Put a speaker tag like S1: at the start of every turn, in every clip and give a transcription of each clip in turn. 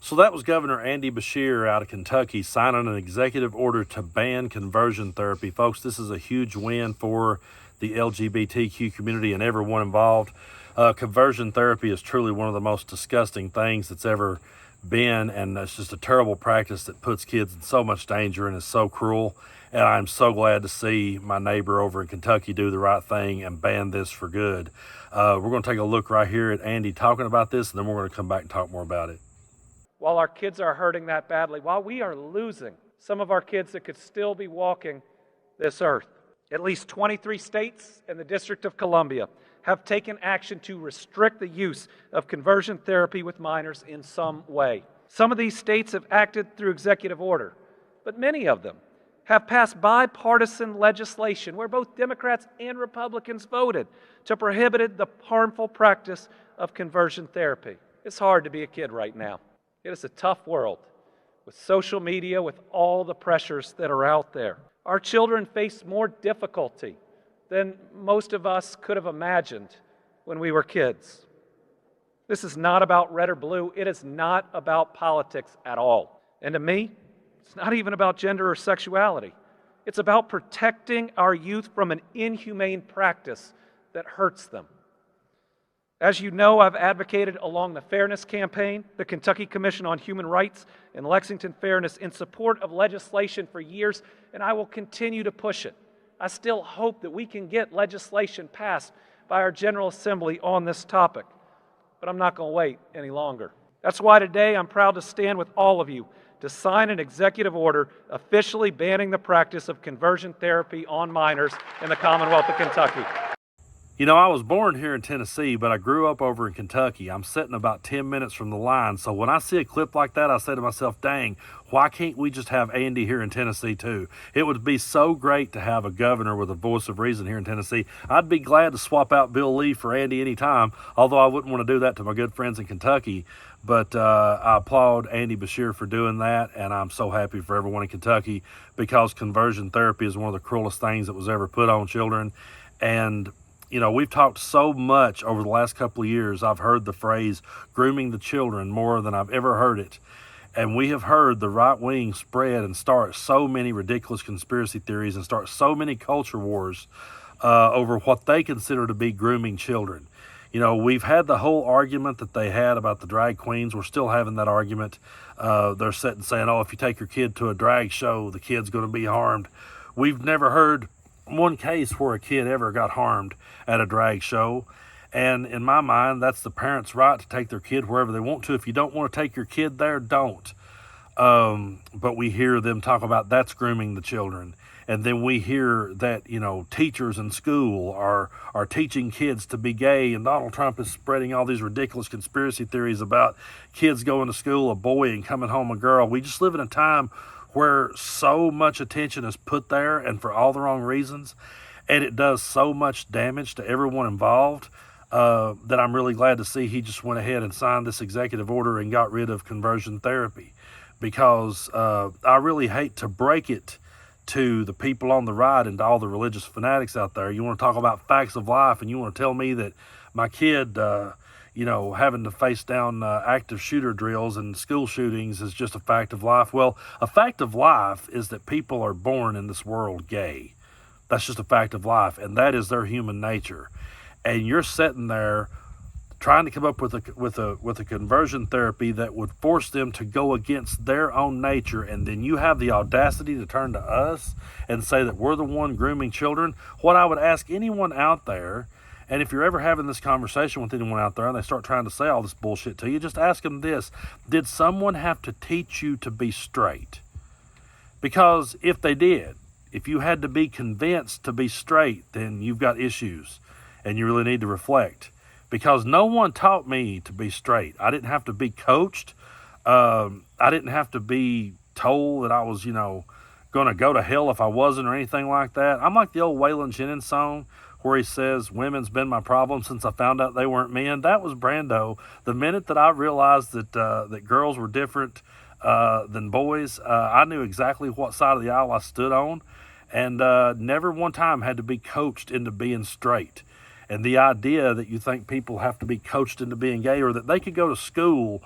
S1: So that was Governor Andy Beshear out of Kentucky signing an executive order to ban conversion therapy. Folks, this is a huge win for the LGBTQ community and everyone involved. Conversion therapy is truly one of the most disgusting things that's ever been, and it's just a terrible practice that puts kids in so much danger and is so cruel. And I'm so glad to see my neighbor over in Kentucky do the right thing and ban this for good. We're going to take a look right here at Andy talking about this, and then we're going to come back and talk more about it.
S2: While our kids are hurting that badly, while we are losing some of our kids that could still be walking this earth, at least 23 states and the District of Columbia have taken action to restrict the use of conversion therapy with minors in some way. Some of these states have acted through executive order, but many of them have passed bipartisan legislation where both Democrats and Republicans voted to prohibit the harmful practice of conversion therapy. It's hard to be a kid right now. It is a tough world with social media, with all the pressures that are out there. Our children face more difficulty than most of us could have imagined when we were kids. This is not about red or blue. It is not about politics at all. And to me, it's not even about gender or sexuality. It's about protecting our youth from an inhumane practice that hurts them. As you know, I've advocated along the Fairness Campaign, the Kentucky Commission on Human Rights, and Lexington Fairness in support of legislation for years, and I will continue to push it. I still hope that we can get legislation passed by our General Assembly on this topic, but I'm not going to wait any longer. That's why today I'm proud to stand with all of you to sign an executive order officially banning the practice of conversion therapy on minors in the Commonwealth of Kentucky.
S1: You know, I was born here in Tennessee, but I grew up over in Kentucky. I'm sitting about 10 minutes from the line. So when I see a clip like that, I say to myself, dang, why can't we just have Andy here in Tennessee too? It would be so great to have a governor with a voice of reason here in Tennessee. I'd be glad to swap out Bill Lee for Andy anytime, although I wouldn't want to do that to my good friends in Kentucky. But I applaud Andy Beshear for doing that, and I'm so happy for everyone in Kentucky because conversion therapy is one of the cruelest things that was ever put on children. And you know, we've talked so much over the last couple of years. I've heard the phrase grooming the children more than I've ever heard it. And we have heard the right wing spread and start so many ridiculous conspiracy theories and start so many culture wars over what they consider to be grooming children. You know, we've had the whole argument that they had about the drag queens. We're still having that argument. They're sitting saying, oh, if you take your kid to a drag show, the kid's going to be harmed. We've never heard one case where a kid ever got harmed at a drag show. And in my mind, that's the parents' right to take their kid wherever they want to. If you don't want to take your kid there, don't. But we hear them talk about that's grooming the children. And then we hear that, you know, teachers in school are teaching kids to be gay, and Donald Trump is spreading all these ridiculous conspiracy theories about kids going to school a boy and coming home a girl. We just live in a time where so much attention is put there and for all the wrong reasons, and it does so much damage to everyone involved that I'm really glad to see he just went ahead and signed this executive order and got rid of conversion therapy, because I really hate to break it to the people on the right and to all the religious fanatics out there. You want to talk about facts of life, and you want to tell me that my kid you know, having to face down active shooter drills and school shootings is just a fact of life. Well, a fact of life is that people are born in this world gay. That's just a fact of life, and that is their human nature. And you're sitting there trying to come up with a conversion therapy that would force them to go against their own nature, and then you have the audacity to turn to us and say that we're the one grooming children. What I would ask anyone out there, and if you're ever having this conversation with anyone out there and they start trying to say all this bullshit to you, just ask them this: did someone have to teach you to be straight? Because if they did, if you had to be convinced to be straight, then you've got issues and you really need to reflect. Because no one taught me to be straight. I didn't have to be coached. I didn't have to be told that I was, you know, going to go to hell if I wasn't or anything like that. I'm like the old Waylon Jennings song where he says, women's been my problem since I found out they weren't men. That was Brando. The minute that I realized that girls were different than boys, I knew exactly what side of the aisle I stood on, and never one time had to be coached into being straight. And the idea that you think people have to be coached into being gay, or that they could go to school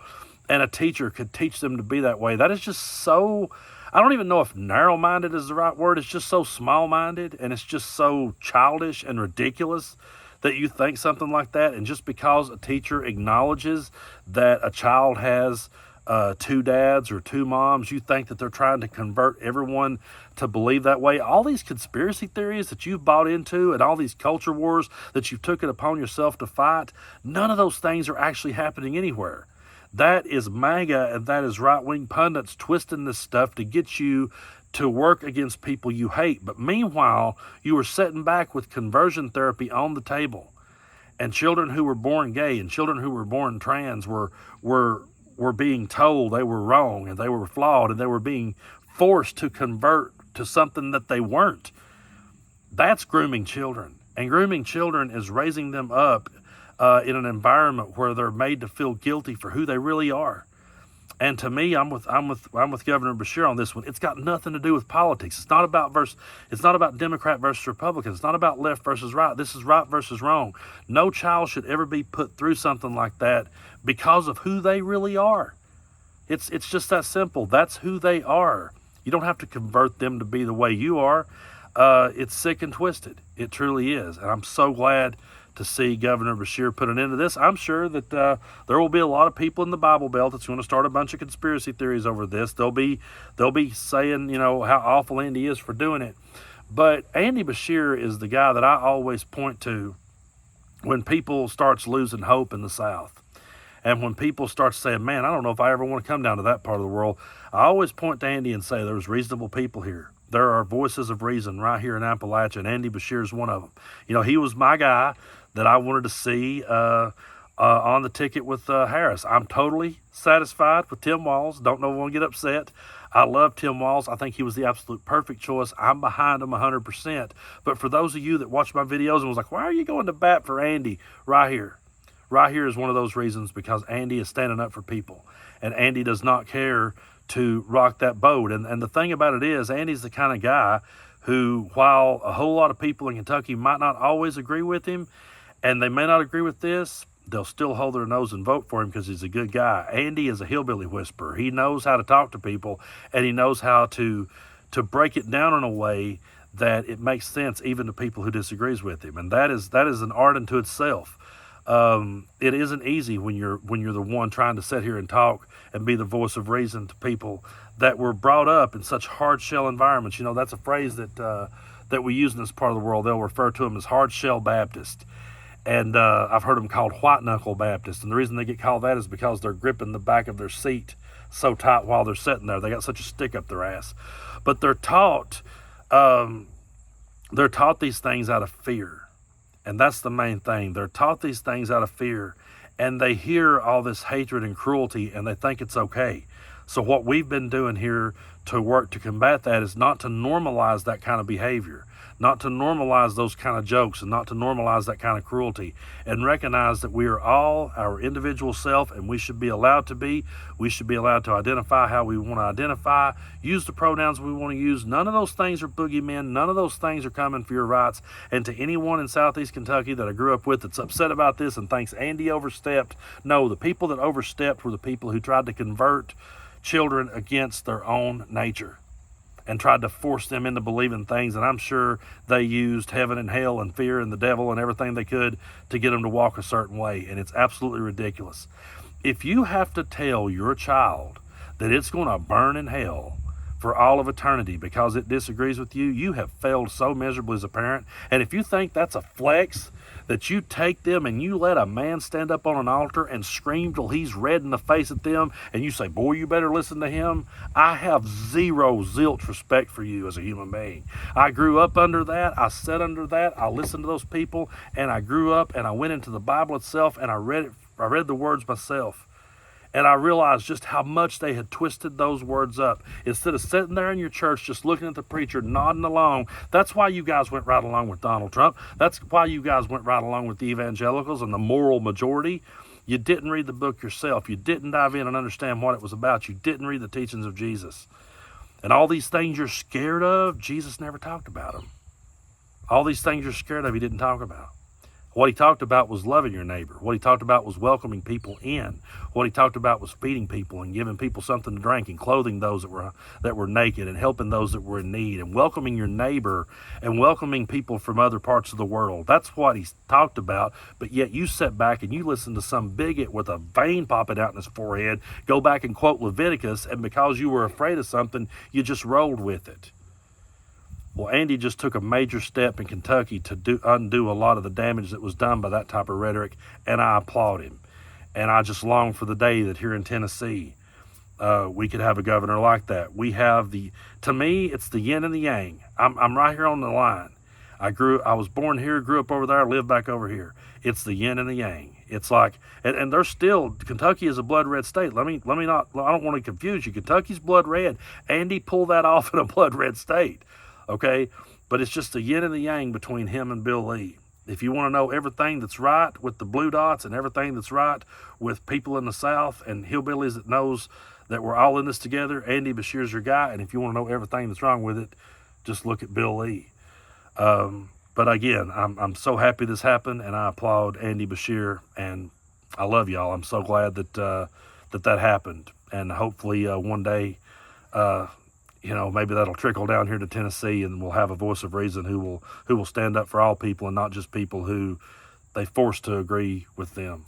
S1: and a teacher could teach them to be that way. That is just so, I don't even know if narrow-minded is the right word. It's just so small-minded, and it's just so childish and ridiculous that you think something like that. And just because a teacher acknowledges that a child has two dads or two moms, you think that they're trying to convert everyone to believe that way. All these conspiracy theories that you've bought into and all these culture wars that you've taken upon yourself to fight, none of those things are actually happening anywhere. That is MAGA and that is right-wing pundits twisting this stuff to get you to work against people you hate. But meanwhile, you are sitting back with conversion therapy on the table, and children who were born gay and children who were born trans were being told they were wrong and they were flawed and they were being forced to convert to something that they weren't. That's grooming children. And grooming children is raising them up in an environment where they're made to feel guilty for who they really are. And to me, I'm with Governor Beshear on this one. It's got nothing to do with politics. It's not about Democrat versus Republican. It's not about left versus right. This is right versus wrong. No child should ever be put through something like that because of who they really are. It's just that simple. That's who they are. You don't have to convert them to be the way you are. It's sick and twisted. It truly is. And I'm so glad to see Governor Beshear put an end to this. I'm sure that there will be a lot of people in the Bible Belt that's going to start a bunch of conspiracy theories over this. They'll be saying, how awful Andy is for doing it. But Andy Beshear is the guy that I always point to when people starts losing hope in the South. And when people start saying, man, I don't know if I ever want to come down to that part of the world, I always point to Andy and say there's reasonable people here. There are voices of reason right here in Appalachia, and Andy Beshear is one of them. He was my guy that I wanted to see on the ticket with Harris. I'm totally satisfied with Tim Walz. Don't know if I want to get upset. I love Tim Walz. I think he was the absolute perfect choice. I'm behind him 100%. But for those of you that watch my videos and was like, why are you going to bat for Andy? Right here is one of those reasons, because Andy is standing up for people. And Andy does not care to rock that boat. And the thing about it is, Andy's the kind of guy who, while a whole lot of people in Kentucky might not always agree with him, and they may not agree with this, they'll still hold their nose and vote for him because he's a good guy. Andy is a hillbilly whisperer. He knows how to talk to people, and he knows how to break it down in a way that it makes sense even to people who disagrees with him. And that is an art unto itself. It isn't easy when you're the one trying to sit here and talk and be the voice of reason to people that were brought up in such hard shell environments. That's a phrase that we use in this part of the world. They'll refer to them as hard shell Baptist. And I've heard them called white knuckle Baptist. And the reason they get called that is because they're gripping the back of their seat so tight while they're sitting there. They got such a stick up their ass. But they're taught these things out of fear. And that's the main thing. They're taught these things out of fear, and they hear all this hatred and cruelty, and they think it's okay. So what we've been doing here to work to combat that is not to normalize that kind of behavior, not to normalize those kind of jokes, and not to normalize that kind of cruelty, and recognize that we are all our individual self, and we should be allowed to be. We should be allowed to identify how we want to identify, use the pronouns we want to use. None of those things are boogeymen. None of those things are coming for your rights. And to anyone in Southeast Kentucky that I grew up with that's upset about this and thinks Andy overstepped, no, the people that overstepped were the people who tried to convert children against their own nature and tried to force them into believing things. And I'm sure they used heaven and hell and fear and the devil and everything they could to get them to walk a certain way. And it's absolutely ridiculous. If you have to tell your child that it's going to burn in hell for all of eternity because it disagrees with you, you have failed so miserably as a parent. And if you think that's a flex, that you take them and you let a man stand up on an altar and scream till he's red in the face at them, and you say, boy, you better listen to him, I have zilch respect for you as a human being. I grew up under that. I sat under that. I listened to those people, and I grew up, and I went into the Bible itself, and I read the words myself. And I realized just how much they had twisted those words up. Instead of sitting there in your church just looking at the preacher, nodding along, that's why you guys went right along with Donald Trump. That's why you guys went right along with the evangelicals and the moral majority. You didn't read the book yourself. You didn't dive in and understand what it was about. You didn't read the teachings of Jesus. And all these things you're scared of, Jesus never talked about them. All these things you're scared of, he didn't talk about. What he talked about was loving your neighbor. What he talked about was welcoming people in. What he talked about was feeding people and giving people something to drink and clothing those that were naked and helping those that were in need and welcoming your neighbor and welcoming people from other parts of the world. That's what he talked about. But yet you sit back and you listen to some bigot with a vein popping out in his forehead, go back and quote Leviticus, and because you were afraid of something, you just rolled with it. Well, Andy just took a major step in Kentucky to undo a lot of the damage that was done by that type of rhetoric, and I applaud him. And I just long for the day that here in Tennessee, we could have a governor like that. We have to me, it's the yin and the yang. I'm right here on the line. I was born here, grew up over there, lived back over here. It's the yin and the yang. It's like, and there's still, Kentucky is a blood red state. Let me not, I don't want to confuse you. Kentucky's blood red. Andy pulled that off in a blood red state. Okay, but it's just the yin and the yang between him and Bill Lee. If you want to know everything that's right with the blue dots and everything that's right with people in the South and hillbillies that knows that we're all in this together, Andy Beshear's your guy. And if you want to know everything that's wrong with it, just look at Bill Lee. But again, I'm so happy this happened, and I applaud Andy Beshear, and I love y'all. I'm so glad that that happened, and hopefully one day. Maybe that'll trickle down here to Tennessee, and we'll have a voice of reason who will stand up for all people and not just people who they forced to agree with them.